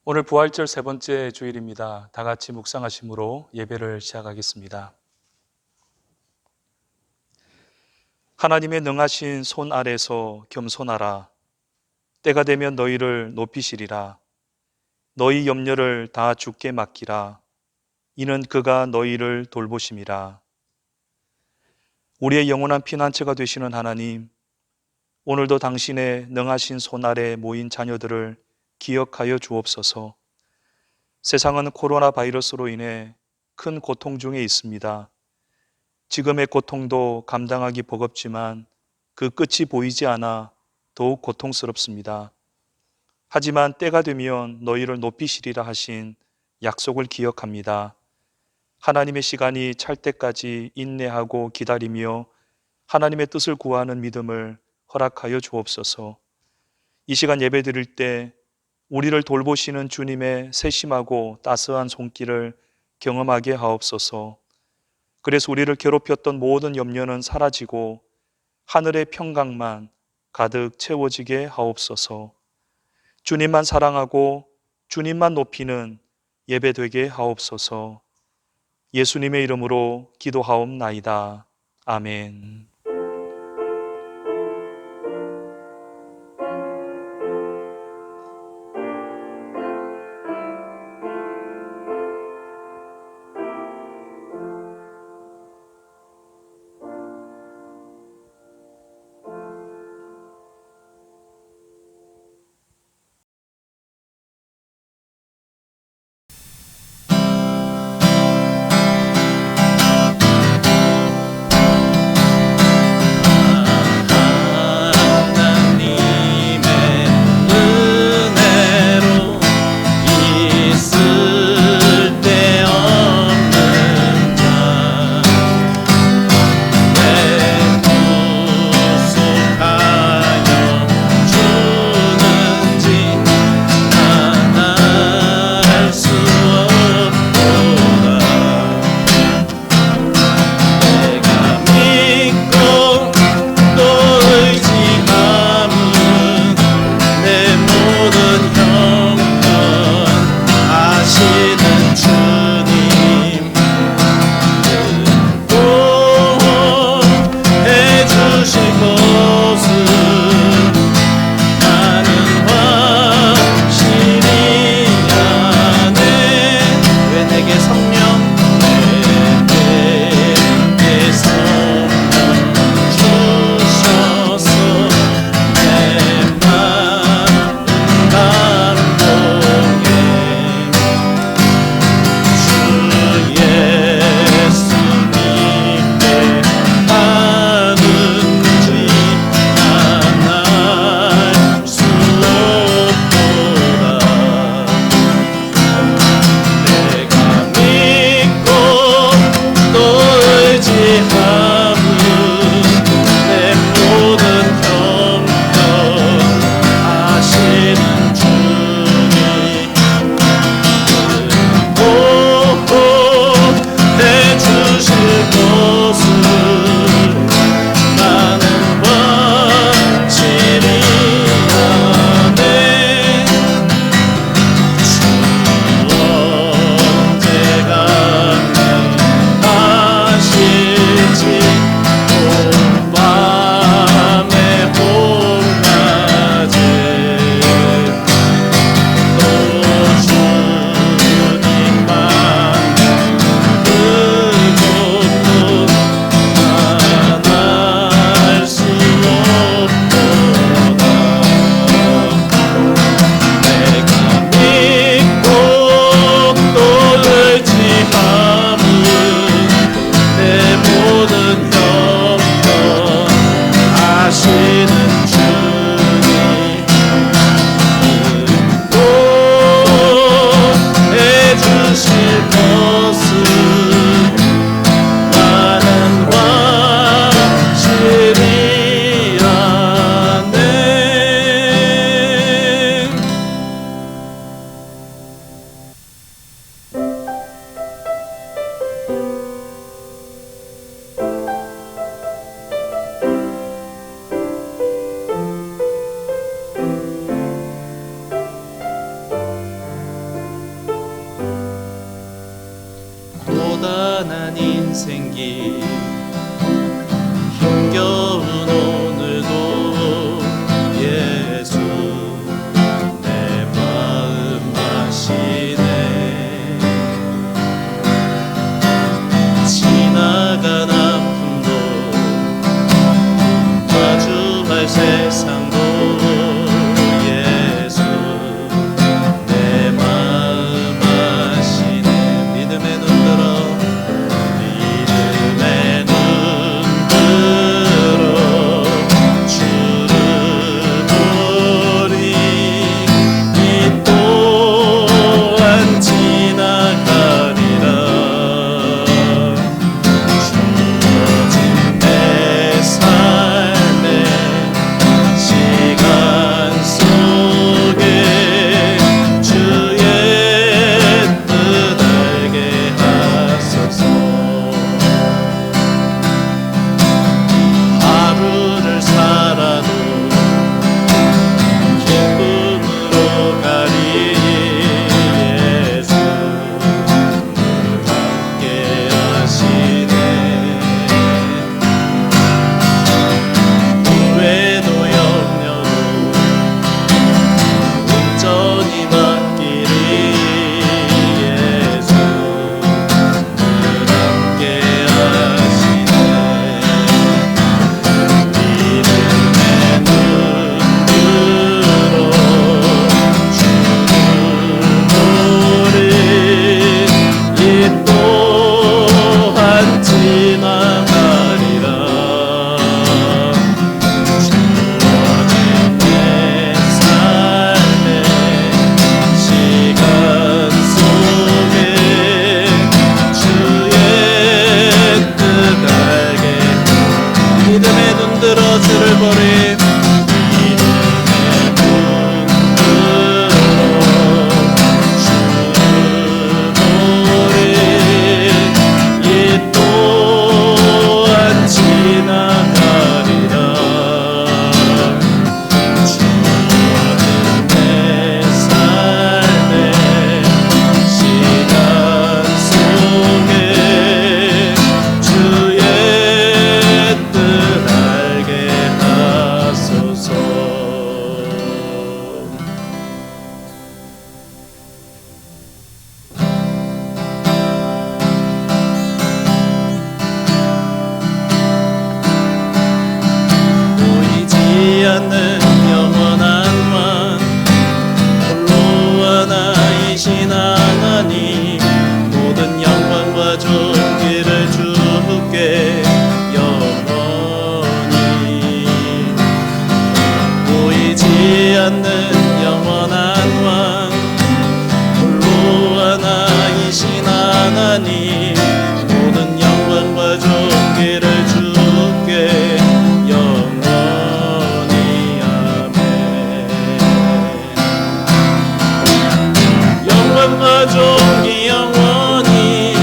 오늘 부활절 세 번째 주일입니다. 다 같이 묵상하심으로 예배를 시작하겠습니다. 하나님의 능하신 손 아래서 겸손하라. 때가 되면 너희를 높이시리라. 너희 염려를 다 주께 맡기라. 이는 그가 너희를 돌보심이라. 우리의 영원한 피난처가 되시는 하나님, 오늘도 당신의 능하신 손 아래 모인 자녀들을 기억하여 주옵소서. 세상은 코로나 바이러스로 인해 큰 고통 중에 있습니다. 지금의 고통도 감당하기 버겁지만 그 끝이 보이지 않아 더욱 고통스럽습니다. 하지만 때가 되면 너희를 높이시리라 하신 약속을 기억합니다. 하나님의 시간이 찰 때까지 인내하고 기다리며 하나님의 뜻을 구하는 믿음을 허락하여 주옵소서. 이 시간 예배 드릴 때 우리를 돌보시는 주님의 세심하고 따스한 손길을 경험하게 하옵소서. 그래서 우리를 괴롭혔던 모든 염려는 사라지고 하늘의 평강만 가득 채워지게 하옵소서. 주님만 사랑하고 주님만 높이는 예배 되게 하옵소서. 예수님의 이름으로 기도하옵나이다. 아멘. 가난한 인생길 힘겨운 오늘도 예수 내 마음 아시네. 지나간 아픔도 마주할 세상도 예수 내 마음 아시네. 믿음의 눈 들어 믿음의 눈 들어 주를 보리. 이 또한 지나가리라. 주어진 내 삶의 시간 속에 주의 뜻 알게 하소서. 하루를 살아도 기쁨으로 가리. 예수 늘 함께 하시네. 후회도 염려도 온전히 맡기리. 예수 늘 함께 하시네. 믿음의 눈 들어 주를 보리. 이 또한 지나가리라. 주어진 내 삶의 시간 속에 주의 뜻 알게. 믿음의 눈 들어 주를 보리. 믿음의 눈 들어 주를 보리. 이 또한 지나가리라. 주어진 내 삶의 시간 속에 주의 뜻 알게 하소서. 보이지 않는 영원한 왕 홀로 하나이신 하나님, 모든 영광과 존귀를 주께 영원히. 보이지 않는 영원한 왕 홀로 하나이신 하나님, 모든 영광과 존귀를 주께 영원히. 아멘. 영광과 존귀 영원히.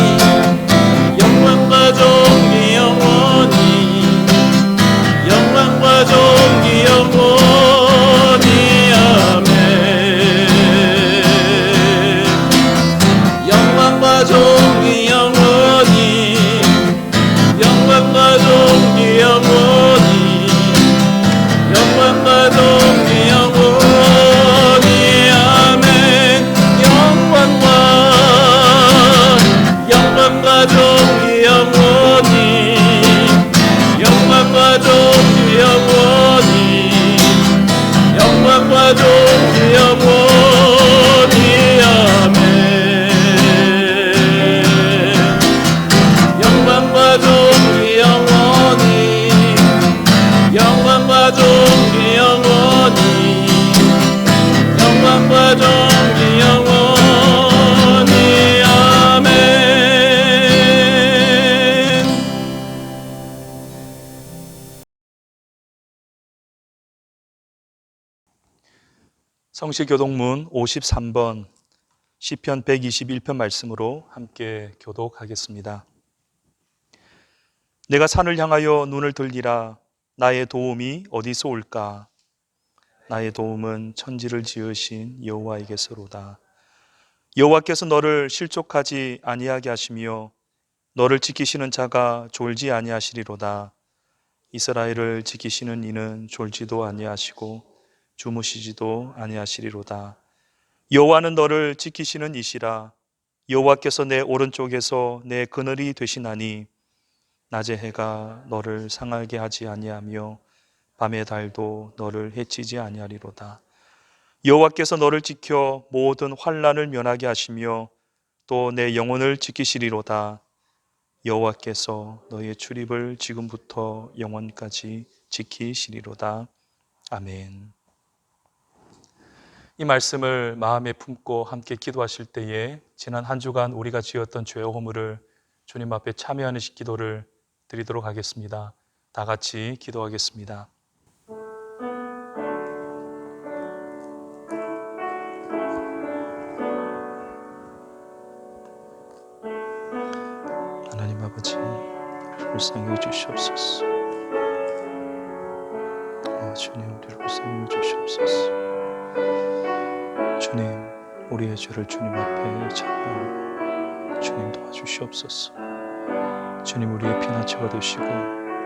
영광과 존귀 영원히. 영광과 존귀 영원히. 아멘. 영광과 존귀 영원히. 영광과 존귀 영원히. 영광과 존귀 영원히. 아멘. 영광과 존귀 영원히. 영광과 존귀 영원히. 영광과 존귀 영원히. 아멘. 영광과 존귀 영원히. 영광과 존귀 영원히. 영광과 존귀 영원히. 아멘. 성시교독문 53번 시편 121편 말씀으로 함께 교독하겠습니다. 내가 산을 향하여 눈을 들리라. 나의 도움이 어디서 올까? 나의 도움은 천지를 지으신 여호와에게서로다. 여호와께서 너를 실족하지 아니하게 하시며 너를 지키시는 자가 졸지 아니하시리로다. 이스라엘을 지키시는 이는 졸지도 아니하시고 주무시지도 아니하시리로다. 여호와는 너를 지키시는 이시라. 여호와께서 내 오른쪽에서 내 그늘이 되시나니 낮의 해가 너를 상하게 하지 아니하며 밤의 달도 너를 해치지 아니하리로다. 여호와께서 너를 지켜 모든 환난을 면하게 하시며 또 내 영혼을 지키시리로다. 여호와께서 너의 출입을 지금부터 영원까지 지키시리로다. 아멘. 이 말씀을 마음에 품고 함께 기도하실 때에 지난 한 주간 우리가 지었던 죄의 허물을 주님 앞에 참여하는 기도를 드리도록 하겠습니다. 다 같이 기도하겠습니다. 하나님 아버지, 우리를 불쌍히 여주시옵소서. 주님, 우리를 불쌍히 여주시옵소서. 주님, 우리의 죄를 주님 앞에 참여 주님 도와주시옵소서. 주님, 우리의 피난처가 되시고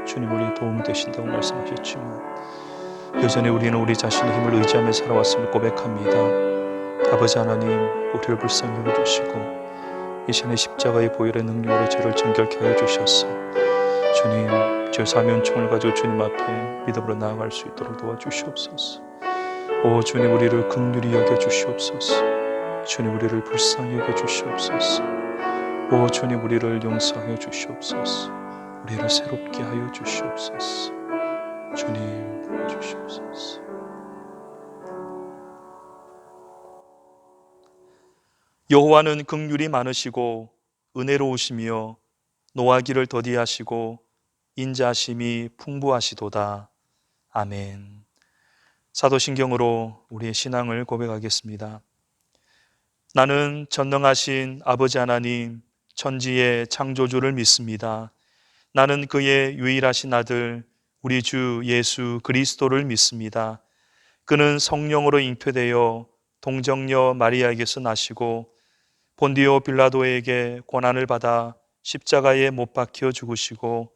주님, 우리의 도움이 되신다고 말씀하셨지만 여전히 우리는 우리 자신의 힘을 의지하며 살아왔음을 고백합니다. 아버지 하나님, 우리를 불쌍히 여겨주시고 이 시간에 십자가의 보혈의 능력으로 죄를 정결케 하여 주셔서 주님, 죄사함의 은총을 가지고 주님 앞에 믿음으로 나아갈 수 있도록 도와주시옵소서. 오 주님, 우리를 긍휼히 여겨주시옵소서. 주님, 우리를 불쌍히 여겨주시옵소서. 오 주님, 우리를 용서하여 주시옵소서. 우리를 새롭게 하여 주시옵소서. 주님, 도와주시옵소서. 여호와는 긍휼이 많으시고 은혜로우시며 노하기를 더디하시고 인자하심이 풍부하시도다. 아멘. 사도신경으로 우리의 신앙을 고백하겠습니다. 나는 전능하신 아버지 하나님 천지의 창조주를 믿습니다. 나는 그의 유일하신 아들 우리 주 예수 그리스도를 믿습니다. 그는 성령으로 잉태되어 동정녀 마리아에게서 나시고 본디오 빌라도에게 고난을 받아 십자가에 못 박혀 죽으시고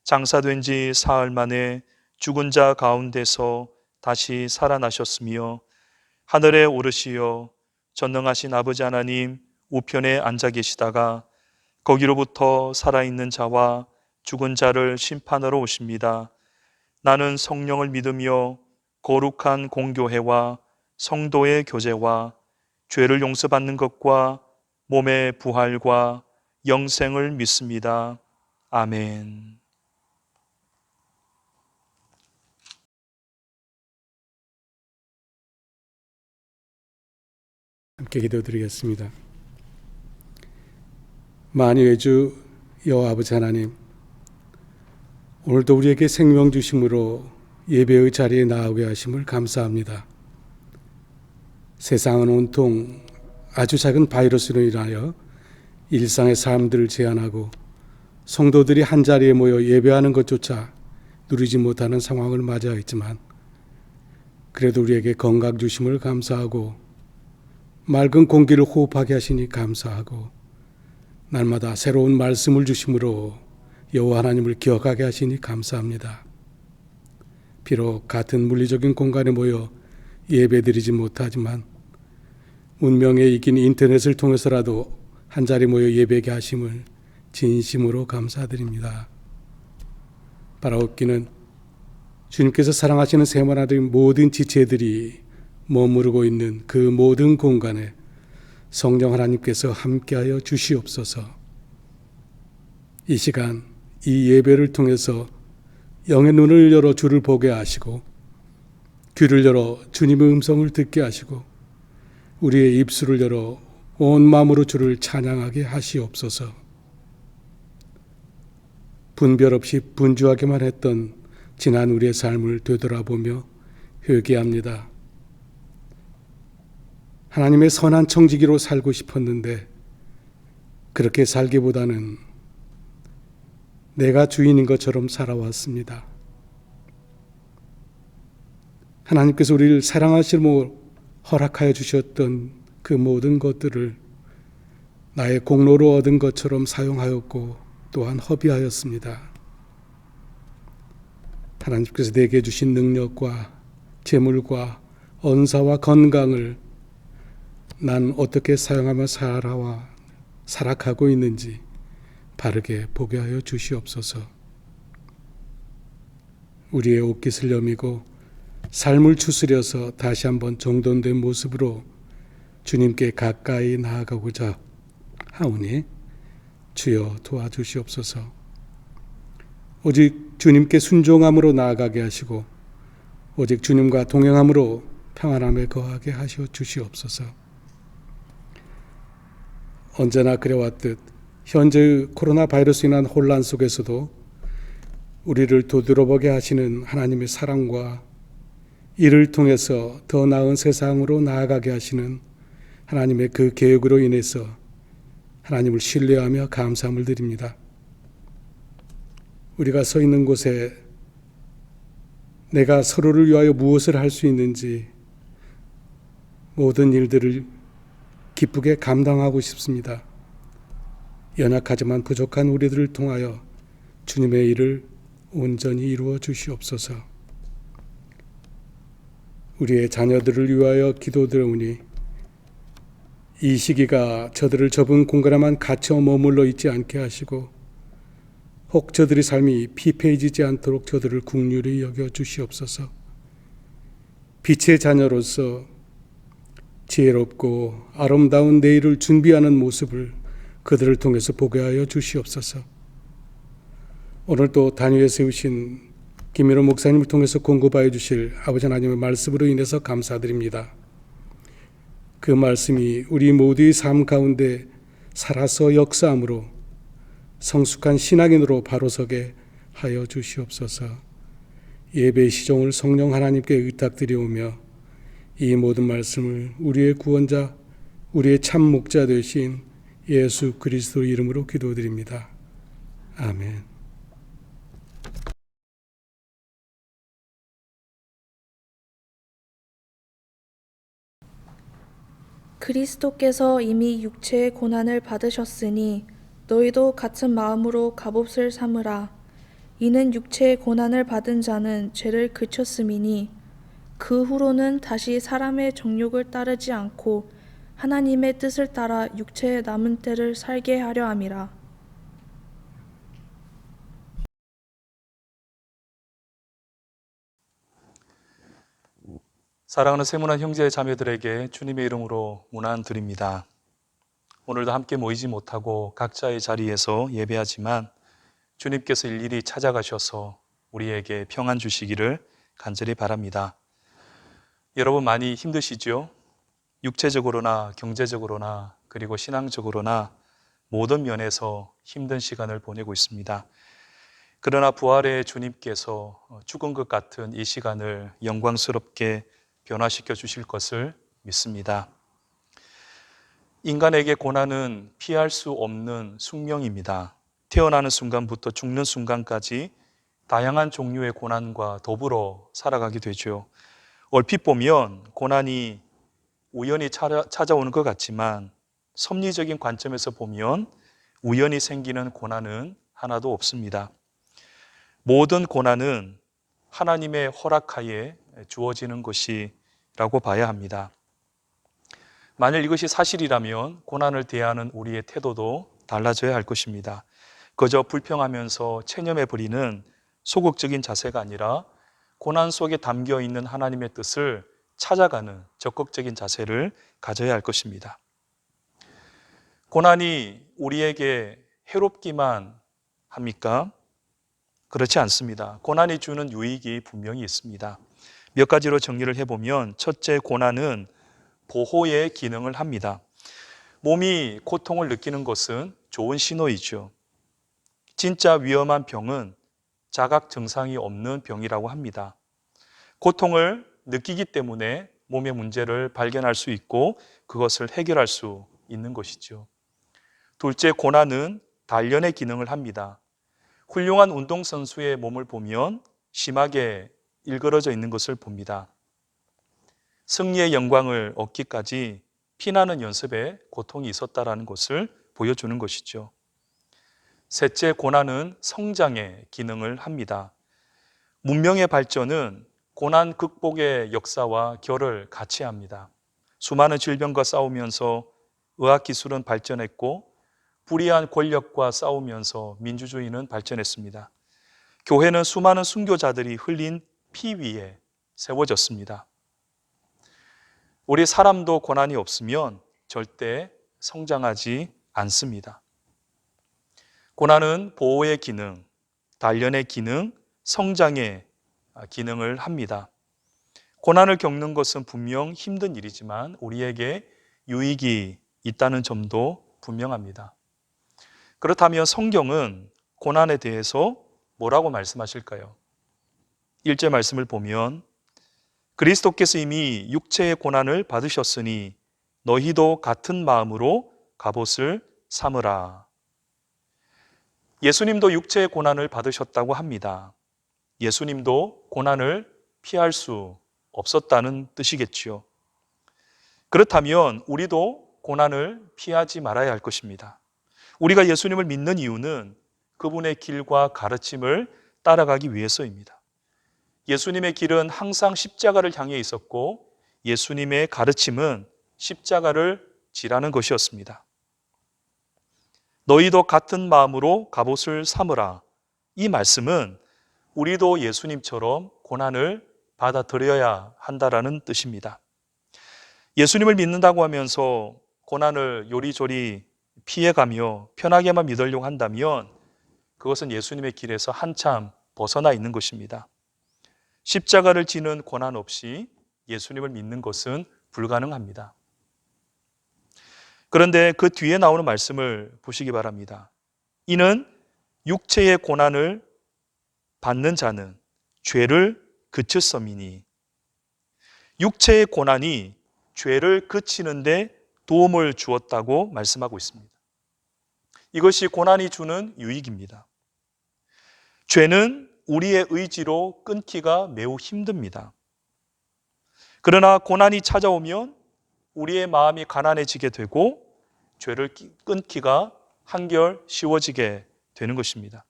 장사된 지 사흘 만에 죽은 자 가운데서 다시 살아나셨으며 하늘에 오르시어 전능하신 아버지 하나님 우편에 앉아 계시다가 거기로부터 살아있는 자와 죽은 자를 심판하러 오십니다. 나는 성령을 믿으며 거룩한 공교회와 성도의 교제와 죄를 용서받는 것과 몸의 부활과 영생을 믿습니다. 아멘. 함께 기도드리겠습니다. 만유의 주 여호와 아버지 하나님, 오늘도 우리에게 생명 주심으로 예배의 자리에 나오게 하심을 감사합니다. 세상은 온통 아주 작은 바이러스로 인하여 일상의 삶들을 제한하고 성도들이 한자리에 모여 예배하는 것조차 누리지 못하는 상황을 맞이하였지만 그래도 우리에게 건강 주심을 감사하고 맑은 공기를 호흡하게 하시니 감사하고 날마다 새로운 말씀을 주심으로 여호와 하나님을 기억하게 하시니 감사합니다. 비록 같은 물리적인 공간에 모여 예배드리지 못하지만 문명에 이긴 인터넷을 통해서라도 한자리 모여 예배하게 하심을 진심으로 감사드립니다. 바라옵기는 주님께서 사랑하시는 세만하의 모든 지체들이 머무르고 있는 그 모든 공간에 성령 하나님께서 함께하여 주시옵소서. 이 시간 이 예배를 통해서 영의 눈을 열어 주를 보게 하시고 귀를 열어 주님의 음성을 듣게 하시고 우리의 입술을 열어 온 마음으로 주를 찬양하게 하시옵소서. 분별 없이 분주하게만 했던 지난 우리의 삶을 되돌아보며 회개합니다. 하나님의 선한 청지기로 살고 싶었는데 그렇게 살기보다는 내가 주인인 것처럼 살아왔습니다. 하나님께서 우리를 사랑하시며 허락하여 주셨던 그 모든 것들을 나의 공로로 얻은 것처럼 사용하였고 또한 허비하였습니다. 하나님께서 내게 주신 능력과 재물과 언사와 건강을 난 어떻게 사용하며 살아가고 있는지 바르게 보게 하여 주시옵소서. 우리의 옷깃을 여미고 삶을 추스려서 다시 한번 정돈된 모습으로 주님께 가까이 나아가고자 하오니 주여 도와주시옵소서. 오직 주님께 순종함으로 나아가게 하시고 오직 주님과 동행함으로 평안함에 거하게 하시어 주시옵소서. 언제나 그래왔듯 현재의 코로나 바이러스로 인한 혼란 속에서도 우리를 되돌아보게 하시는 하나님의 사랑과 이를 통해서 더 나은 세상으로 나아가게 하시는 하나님의 그 계획으로 인해서 하나님을 신뢰하며 감사함을 드립니다. 우리가 서 있는 곳에 내가 서로를 위하여 무엇을 할 수 있는지 모든 일들을 기쁘게 감당하고 싶습니다. 연약하지만 부족한 우리들을 통하여 주님의 일을 온전히 이루어 주시옵소서. 우리의 자녀들을 위하여 기도드리오니 이 시기가 저들을 좁은 공간에만 갇혀 머물러 있지 않게 하시고 혹 저들의 삶이 피폐해지지 않도록 저들을 긍휼히 여겨 주시옵소서. 빛의 자녀로서 지혜롭고 아름다운 내일을 준비하는 모습을 그들을 통해서 보게 하여 주시옵소서. 오늘도 단위에 세우신 김민호 목사님을 통해서 공급하여 주실 아버지 하나님의 말씀으로 인해서 감사드립니다. 그 말씀이 우리 모두의 삶 가운데 살아서 역사함으로 성숙한 신앙인으로 바로서게 하여 주시옵소서. 예배의 시종을 성령 하나님께 의탁드리오며 이 모든 말씀을 우리의 구원자, 우리의 참 목자 되신 예수 그리스도 이름으로 기도드립니다. 아멘. 그리스도께서 이미 육체의 고난을 받으셨으니 너희도 같은 마음으로 갑옷을 삼으라. 이는 육체의 고난을 받은 자는 죄를 그쳤음이니 그 후로는 다시 사람의 정욕을 따르지 않고 하나님의 뜻을 따라 육체의 남은 때를 살게 하려 함이라. 사랑하는 세문안 형제 자매들에게 주님의 이름으로 문안 드립니다. 오늘도 함께 모이지 못하고 각자의 자리에서 예배하지만 주님께서 일일이 찾아가셔서 우리에게 평안 주시기를 간절히 바랍니다. 여러분 많이 힘드시죠? 육체적으로나 경제적으로나 그리고 신앙적으로나 모든 면에서 힘든 시간을 보내고 있습니다. 그러나 부활의 주님께서 죽은 것 같은 이 시간을 영광스럽게 변화시켜 주실 것을 믿습니다. 인간에게 고난은 피할 수 없는 숙명입니다. 태어나는 순간부터 죽는 순간까지 다양한 종류의 고난과 더불어 살아가게 되죠. 얼핏 보면 고난이 우연히 찾아오는 것 같지만 섭리적인 관점에서 보면 우연히 생기는 고난은 하나도 없습니다. 모든 고난은 하나님의 허락하에 주어지는 것이라고 봐야 합니다. 만일 이것이 사실이라면 고난을 대하는 우리의 태도도 달라져야 할 것입니다. 그저 불평하면서 체념해 버리는 소극적인 자세가 아니라 고난 속에 담겨 있는 하나님의 뜻을 찾아가는 적극적인 자세를 가져야 할 것입니다. 고난이 우리에게 해롭기만 합니까? 그렇지 않습니다. 고난이 주는 유익이 분명히 있습니다. 몇 가지로 정리를 해보면 첫째, 고난은 보호의 기능을 합니다. 몸이 고통을 느끼는 것은 좋은 신호이죠. 진짜 위험한 병은 자각 증상이 없는 병이라고 합니다. 고통을 느끼기 때문에 몸의 문제를 발견할 수 있고 그것을 해결할 수 있는 것이죠. 둘째, 고난은 단련의 기능을 합니다. 훌륭한 운동선수의 몸을 보면 심하게 일그러져 있는 것을 봅니다. 승리의 영광을 얻기까지 피나는 연습에 고통이 있었다라는 것을 보여주는 것이죠. 셋째, 고난은 성장의 기능을 합니다. 문명의 발전은 고난 극복의 역사와 결을 같이 합니다. 수많은 질병과 싸우면서 의학기술은 발전했고 불의한 권력과 싸우면서 민주주의는 발전했습니다. 교회는 수많은 순교자들이 흘린 피 위에 세워졌습니다. 우리 사람도 고난이 없으면 절대 성장하지 않습니다. 고난은 보호의 기능, 단련의 기능, 성장의 기능을 합니다. 고난을 겪는 것은 분명 힘든 일이지만 우리에게 유익이 있다는 점도 분명합니다. 그렇다면 성경은 고난에 대해서 뭐라고 말씀하실까요? 1절 말씀을 보면 그리스도께서 이미 육체의 고난을 받으셨으니 너희도 같은 마음으로 갑옷을 삼으라. 예수님도 육체의 고난을 받으셨다고 합니다. 예수님도 고난을 피할 수 없었다는 뜻이겠지요. 그렇다면 우리도 고난을 피하지 말아야 할 것입니다. 우리가 예수님을 믿는 이유는 그분의 길과 가르침을 따라가기 위해서입니다. 예수님의 길은 항상 십자가를 향해 있었고 예수님의 가르침은 십자가를 지라는 것이었습니다. 너희도 같은 마음으로 갑옷을 삼으라. 이 말씀은 우리도 예수님처럼 고난을 받아들여야 한다라는 뜻입니다. 예수님을 믿는다고 하면서 고난을 요리조리 피해가며 편하게만 믿으려고 한다면 그것은 예수님의 길에서 한참 벗어나 있는 것입니다. 십자가를 지는 고난 없이 예수님을 믿는 것은 불가능합니다. 그런데 그 뒤에 나오는 말씀을 보시기 바랍니다. 이는 육체의 고난을 받는 자는 죄를 그쳤음이니. 육체의 고난이 죄를 그치는데 도움을 주었다고 말씀하고 있습니다. 이것이 고난이 주는 유익입니다. 죄는 우리의 의지로 끊기가 매우 힘듭니다. 그러나 고난이 찾아오면 우리의 마음이 가난해지게 되고 죄를 끊기가 한결 쉬워지게 되는 것입니다.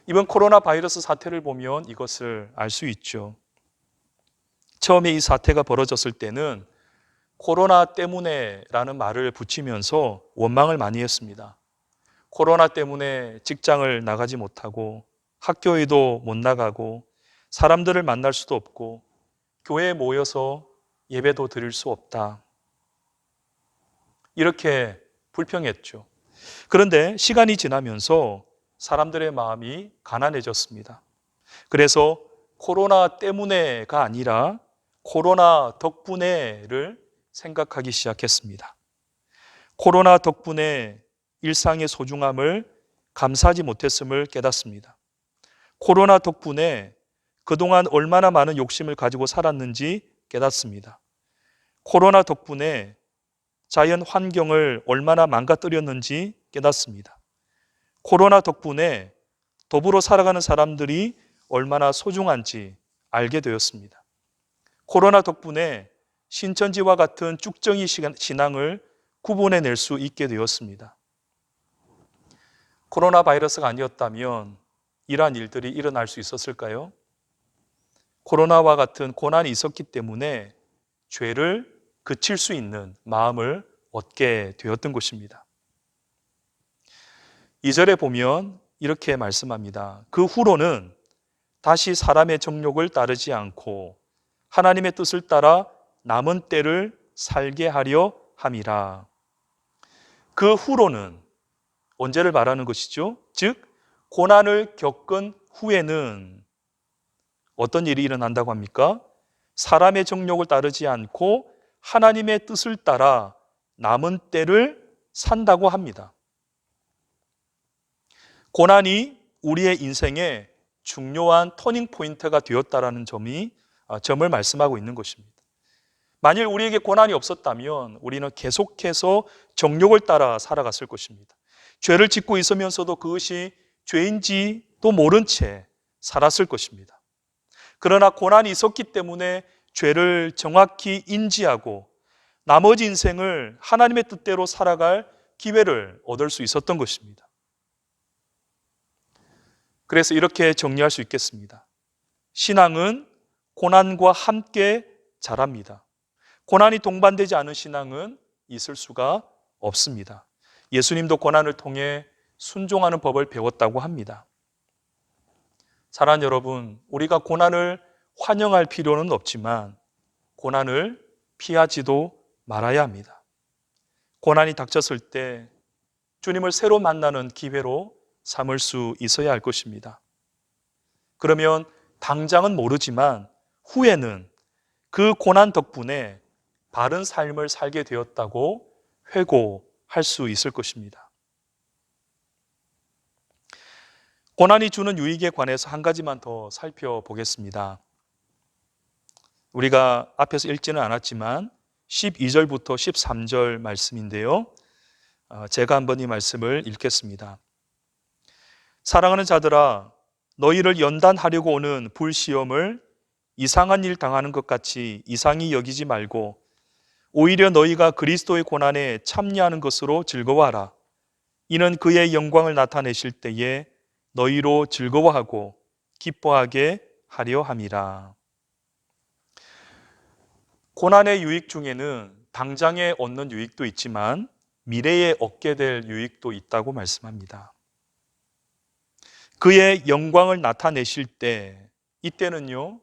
이번 코로나 바이러스 사태를 보면 이것을 알 수 있죠. 처음에 이 사태가 벌어졌을 때는 코로나 때문에 라는 말을 붙이면서 원망을 많이 했습니다. 코로나 때문에 직장을 나가지 못하고 학교에도 못 나가고 사람들을 만날 수도 없고 교회에 모여서 예배도 드릴 수 없다. 이렇게 불평했죠. 그런데 시간이 지나면서 사람들의 마음이 가난해졌습니다. 그래서 코로나 때문에가 아니라 코로나 덕분에를 생각하기 시작했습니다. 코로나 덕분에 일상의 소중함을 감사하지 못했음을 깨닫습니다. 코로나 덕분에 그동안 얼마나 많은 욕심을 가지고 살았는지 깨닫습니다. 코로나 덕분에 자연 환경을 얼마나 망가뜨렸는지 깨닫습니다. 코로나 덕분에 더불어 살아가는 사람들이 얼마나 소중한지 알게 되었습니다. 코로나 덕분에 신천지와 같은 쭉정이 신앙을 구분해낼 수 있게 되었습니다. 코로나 바이러스가 아니었다면 이러한 일들이 일어날 수 있었을까요? 코로나와 같은 고난이 있었기 때문에 죄를 그칠 수 있는 마음을 얻게 되었던 것입니다. 2절에 보면 이렇게 말씀합니다. 그 후로는 다시 사람의 정욕을 따르지 않고 하나님의 뜻을 따라 남은 때를 살게 하려 함이라. 그 후로는 언제를 말하는 것이죠? 즉 고난을 겪은 후에는 어떤 일이 일어난다고 합니까? 사람의 정욕을 따르지 않고 하나님의 뜻을 따라 남은 때를 산다고 합니다. 고난이 우리의 인생의 중요한 터닝 포인트가 되었다라는 점을 말씀하고 있는 것입니다. 만일 우리에게 고난이 없었다면 우리는 계속해서 정욕을 따라 살아갔을 것입니다. 죄를 짓고 있으면서도 그것이 죄인지도 모른 채 살았을 것입니다. 그러나 고난이 있었기 때문에 죄를 정확히 인지하고 나머지 인생을 하나님의 뜻대로 살아갈 기회를 얻을 수 있었던 것입니다. 그래서 이렇게 정리할 수 있겠습니다. 신앙은 고난과 함께 자랍니다. 고난이 동반되지 않은 신앙은 있을 수가 없습니다. 예수님도 고난을 통해 순종하는 법을 배웠다고 합니다. 사랑하는 여러분, 우리가 고난을 환영할 필요는 없지만 고난을 피하지도 말아야 합니다. 고난이 닥쳤을 때 주님을 새로 만나는 기회로 삼을 수 있어야 할 것입니다. 그러면 당장은 모르지만 후에는 그 고난 덕분에 바른 삶을 살게 되었다고 회고할 수 있을 것입니다. 고난이 주는 유익에 관해서 한 가지만 더 살펴보겠습니다. 우리가 앞에서 읽지는 않았지만 12절부터 13절 말씀인데요. 제가 한번 이 말씀을 읽겠습니다. 사랑하는 자들아, 너희를 연단하려고 오는 불시험을 이상한 일 당하는 것 같이 이상히 여기지 말고 오히려 너희가 그리스도의 고난에 참여하는 것으로 즐거워하라. 이는 그의 영광을 나타내실 때에 너희로 즐거워하고 기뻐하게 하려 함이라. 고난의 유익 중에는 당장에 얻는 유익도 있지만 미래에 얻게 될 유익도 있다고 말씀합니다. 그의 영광을 나타내실 때, 이때는요,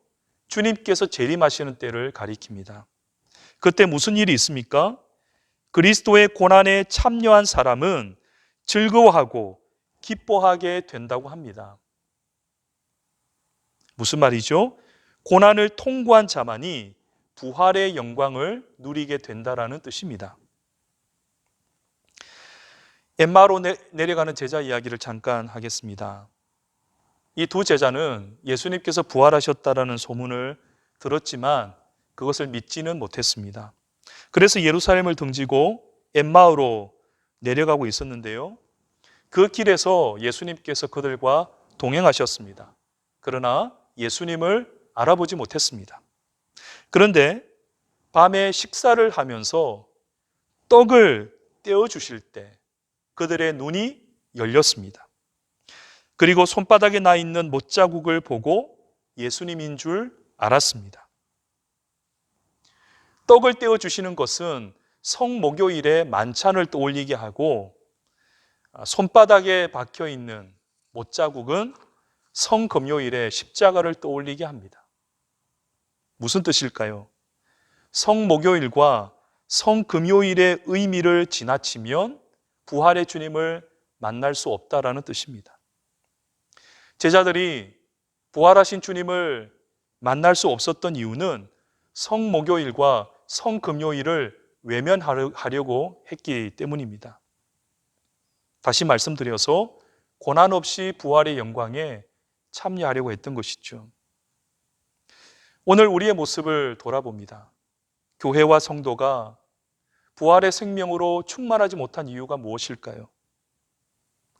주님께서 재림하시는 때를 가리킵니다. 그때 무슨 일이 있습니까? 그리스도의 고난에 참여한 사람은 즐거워하고 기뻐하게 된다고 합니다. 무슨 말이죠? 고난을 통과한 자만이 부활의 영광을 누리게 된다라는 뜻입니다. 엠마오로 내려가는 제자 이야기를 잠깐 하겠습니다. 이 두 제자는 예수님께서 부활하셨다라는 소문을 들었지만 그것을 믿지는 못했습니다. 그래서 예루살렘을 등지고 엠마오로 내려가고 있었는데요. 그 길에서 예수님께서 그들과 동행하셨습니다. 그러나 예수님을 알아보지 못했습니다. 그런데 밤에 식사를 하면서 떡을 떼어주실 때 그들의 눈이 열렸습니다. 그리고 손바닥에 나 있는 못자국을 보고 예수님인 줄 알았습니다. 떡을 떼어주시는 것은 성목요일의 만찬을 떠올리게 하고 손바닥에 박혀있는 못자국은 성금요일의 십자가를 떠올리게 합니다. 무슨 뜻일까요? 성목요일과 성금요일의 의미를 지나치면 부활의 주님을 만날 수 없다라는 뜻입니다. 제자들이 부활하신 주님을 만날 수 없었던 이유는 성목요일과 성금요일을 외면하려고 했기 때문입니다. 다시 말씀드려서 고난 없이 부활의 영광에 참여하려고 했던 것이죠. 오늘 우리의 모습을 돌아봅니다. 교회와 성도가 부활의 생명으로 충만하지 못한 이유가 무엇일까요?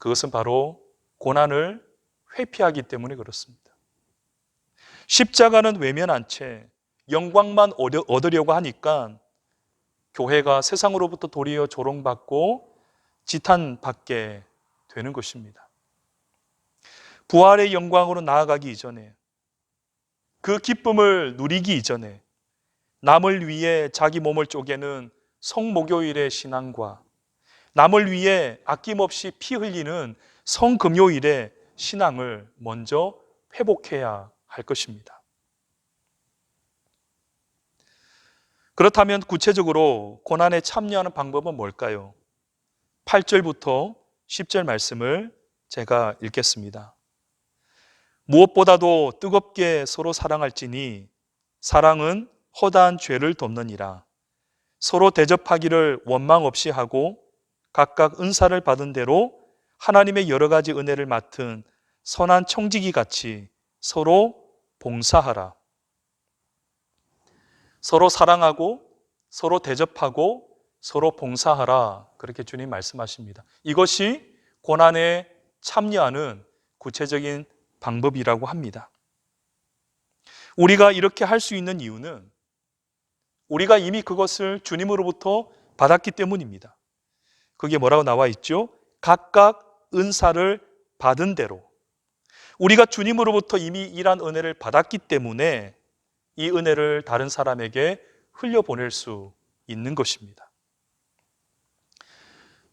그것은 바로 고난을 회피하기 때문에 그렇습니다. 십자가는 외면한 채 영광만 얻으려고 하니까 교회가 세상으로부터 도리어 조롱받고 지탄받게 되는 것입니다. 부활의 영광으로 나아가기 이전에, 그 기쁨을 누리기 이전에 남을 위해 자기 몸을 쪼개는 성목요일의 신앙과 남을 위해 아낌없이 피 흘리는 성금요일의 신앙을 먼저 회복해야 할 것입니다. 그렇다면 구체적으로 고난에 참여하는 방법은 뭘까요? 8절부터 10절 말씀을 제가 읽겠습니다. 무엇보다도 뜨겁게 서로 사랑할지니 사랑은 허다한 죄를 덮느니라. 서로 대접하기를 원망 없이 하고 각각 은사를 받은 대로 하나님의 여러 가지 은혜를 맡은 선한 청지기 같이 서로 봉사하라. 서로 사랑하고 서로 대접하고 서로 봉사하라. 그렇게 주님 말씀하십니다. 이것이 고난에 참여하는 구체적인 방법이라고 합니다. 우리가 이렇게 할 수 있는 이유는 우리가 이미 그것을 주님으로부터 받았기 때문입니다. 그게 뭐라고 나와 있죠? 각각 은사를 받은 대로. 우리가 주님으로부터 이미 이란 은혜를 받았기 때문에 이 은혜를 다른 사람에게 흘려보낼 수 있는 것입니다.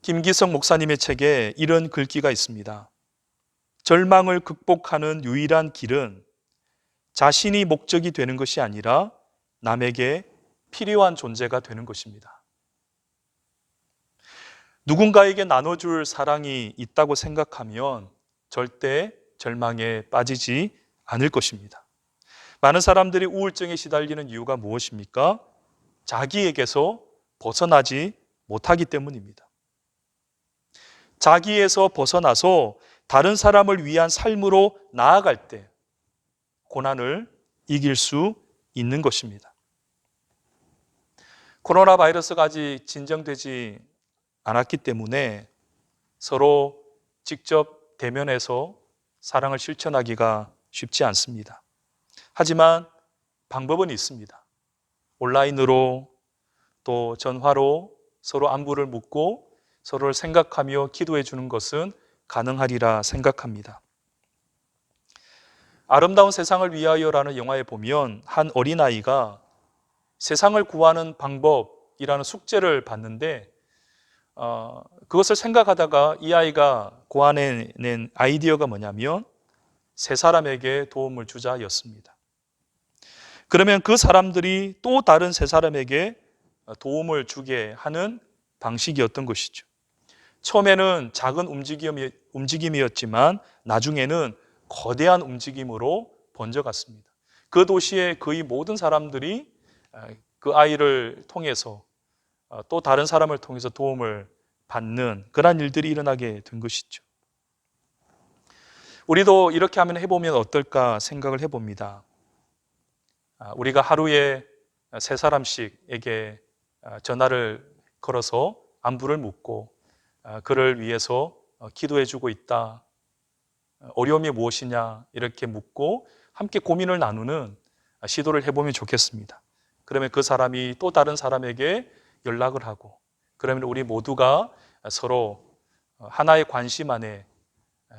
김기성 목사님의 책에 이런 글귀가 있습니다. 절망을 극복하는 유일한 길은 자신이 목적이 되는 것이 아니라 남에게 필요한 존재가 되는 것입니다. 누군가에게 나눠줄 사랑이 있다고 생각하면 절대 절망에 빠지지 않을 것입니다. 많은 사람들이 우울증에 시달리는 이유가 무엇입니까? 자기에게서 벗어나지 못하기 때문입니다. 자기에서 벗어나서 다른 사람을 위한 삶으로 나아갈 때 고난을 이길 수 있는 것입니다. 코로나 바이러스가 아직 진정되지 않았기 때문에 서로 직접 대면해서 사랑을 실천하기가 쉽지 않습니다. 하지만 방법은 있습니다. 온라인으로 또 전화로 서로 안부를 묻고 서로를 생각하며 기도해 주는 것은 가능하리라 생각합니다. 아름다운 세상을 위하여라는 영화에 보면 한 어린아이가 세상을 구하는 방법이라는 숙제를 받는데 그것을 생각하다가 이 아이가 고안해낸 아이디어가 뭐냐면 세 사람에게 도움을 주자였습니다. 그러면 그 사람들이 또 다른 세 사람에게 도움을 주게 하는 방식이었던 것이죠. 처음에는 작은 움직임이었지만 나중에는 거대한 움직임으로 번져갔습니다. 그 도시의 거의 모든 사람들이 그 아이를 통해서 또 다른 사람을 통해서 도움을 받는 그런 일들이 일어나게 된 것이죠. 우리도 이렇게 하면 해보면 어떨까 생각을 해봅니다. 우리가 하루에 세 사람씩에게 전화를 걸어서 안부를 묻고 그를 위해서 기도해주고 있다. 어려움이 무엇이냐 이렇게 묻고 함께 고민을 나누는 시도를 해보면 좋겠습니다. 그러면 그 사람이 또 다른 사람에게 연락을 하고 그러면 우리 모두가 서로 하나의 관심 안에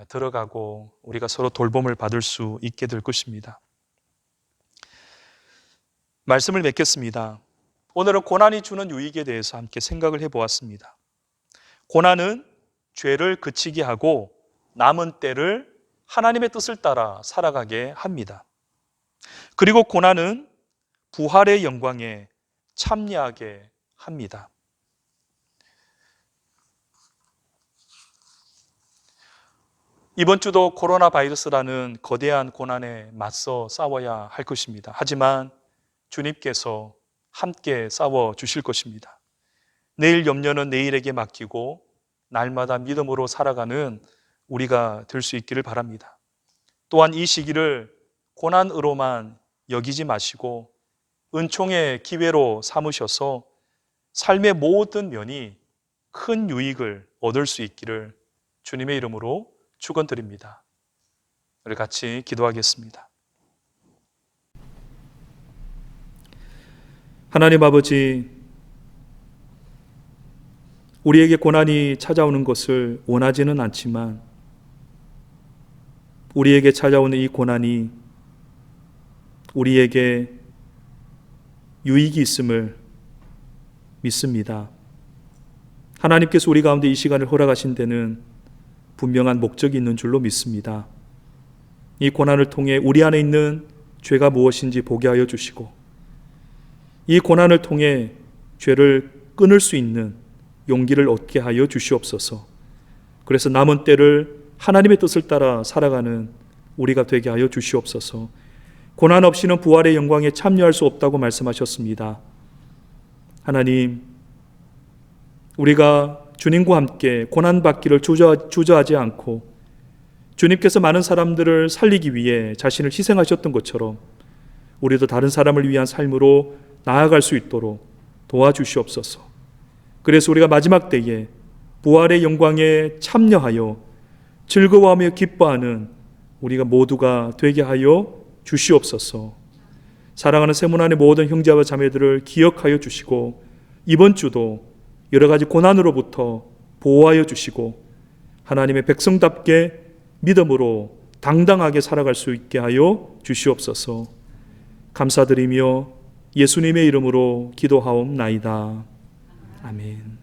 들어가고 우리가 서로 돌봄을 받을 수 있게 될 것입니다. 말씀을 맺겠습니다. 오늘은 고난이 주는 유익에 대해서 함께 생각을 해보았습니다. 고난은 죄를 그치게 하고 남은 때를 하나님의 뜻을 따라 살아가게 합니다. 그리고 고난은 부활의 영광에 참여하게 합니다. 이번 주도 코로나 바이러스라는 거대한 고난에 맞서 싸워야 할 것입니다. 하지만 주님께서 함께 싸워 주실 것입니다. 내일 염려는 내일에게 맡기고 날마다 믿음으로 살아가는 우리가 될 수 있기를 바랍니다. 또한 이 시기를 고난으로만 여기지 마시고 은총의 기회로 삼으셔서 삶의 모든 면이 큰 유익을 얻을 수 있기를 주님의 이름으로 축원드립니다. 우리 같이 기도하겠습니다. 하나님 아버지, 우리에게 고난이 찾아오는 것을 원하지는 않지만 우리에게 찾아오는 이 고난이 우리에게 유익이 있음을 믿습니다. 하나님께서 우리 가운데 이 시간을 허락하신 데는 분명한 목적이 있는 줄로 믿습니다. 이 고난을 통해 우리 안에 있는 죄가 무엇인지 보게 하여 주시고 이 고난을 통해 죄를 끊을 수 있는 용기를 얻게 하여 주시옵소서. 그래서 남은 때를 하나님의 뜻을 따라 살아가는 우리가 되게 하여 주시옵소서. 고난 없이는 부활의 영광에 참여할 수 없다고 말씀하셨습니다. 하나님, 우리가 주님과 함께 고난받기를 주저하지 않고 주님께서 많은 사람들을 살리기 위해 자신을 희생하셨던 것처럼 우리도 다른 사람을 위한 삶으로 나아갈 수 있도록 도와주시옵소서. 그래서 우리가 마지막 때에 부활의 영광에 참여하여 즐거워하며 기뻐하는 우리가 모두가 되게 하여 주시옵소서. 사랑하는 세문안의 모든 형제와 자매들을 기억하여 주시고 이번 주도 여러 가지 고난으로부터 보호하여 주시고 하나님의 백성답게 믿음으로 당당하게 살아갈 수 있게 하여 주시옵소서. 감사드리며 예수님의 이름으로 기도하옵나이다. 아멘.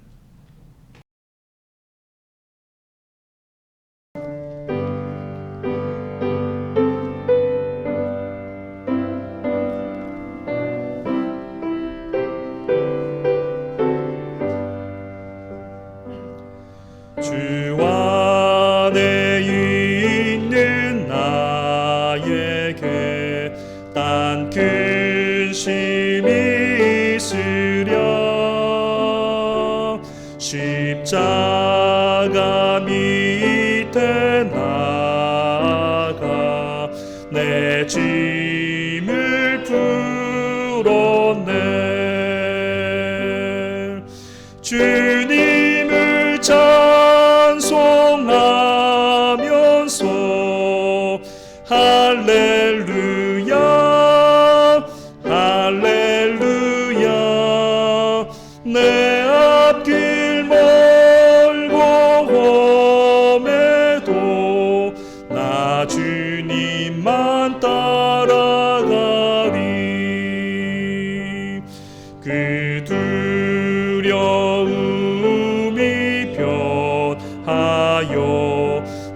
주 안에 있는 나에게 딴 근심이 있으랴. 십자가 밑에 나아가 내 짐을 풀었네. 주님을 찬송하면서 할렐루야 할렐루야. 내 앞길 멀고 험해도 나 주님만 따라가리. 그 두려움이 변하여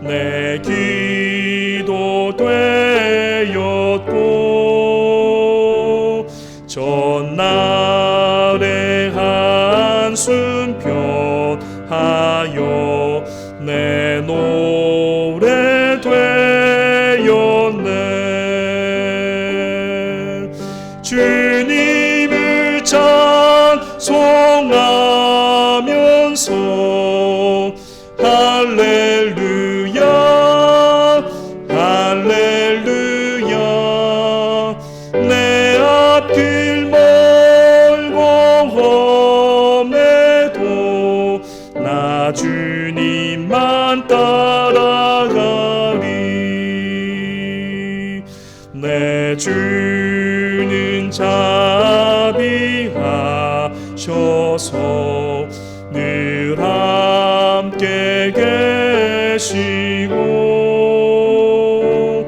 내 기도 되었고, 전날의 한숨 변하여 내 노래 되었네. 주님을 찬송하면서 할렐루야 할렐루야. 내 앞길 멀고 험해도 나 주님만 따라가리. 내 주는 자비하셔서 늘 함께 계시고,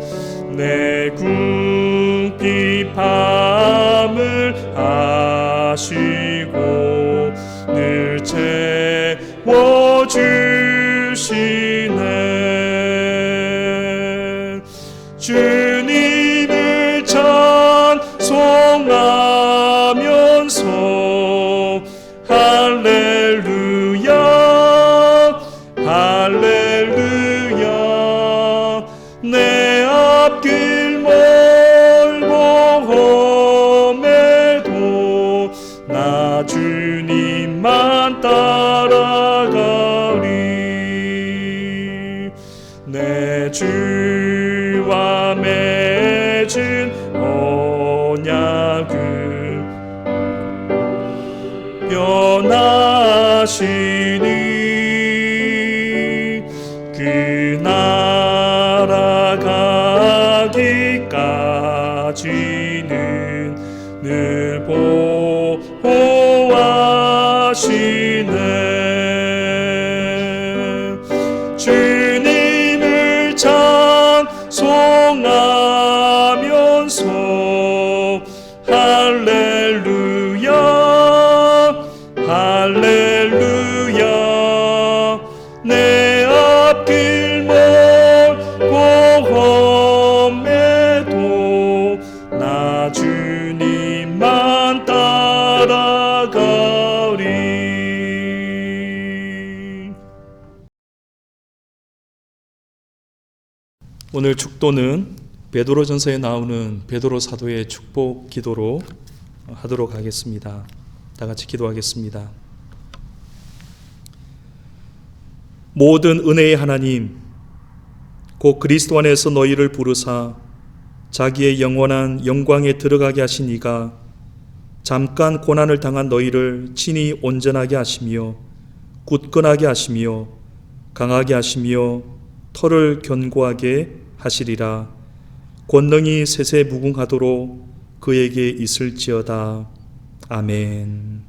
내 궁핍 밤을 아시고 늘 채워주시네. 주님을 찬송하면서 할렐루야 할렐루야. 내 앞길 멀고 험해도 나 주님만 따라가리. 내 주와 맺은 언약은 변하시니 그 나라 가기까지는 늘 보호하시네. 주님을 찬송하면서 할렐루야 할렐루야. 내 앞길 멀고 험해도 나 주님만 따라가리. 오늘 축도는 베드로전서에 나오는 베드로 사도의 축복 기도로 하도록 하겠습니다. 다 같이 기도하겠습니다. 모든 은혜의 하나님, 곧 그리스도 안에서 너희를 부르사 자기의 영원한 영광에 들어가게 하신 이가 잠깐 고난을 당한 너희를 친히 온전하게 하시며 굳건하게 하시며 강하게 하시며 터를 견고하게 하시리라. 권능이 세세 무궁하도록 그에게 있을지어다. 아멘.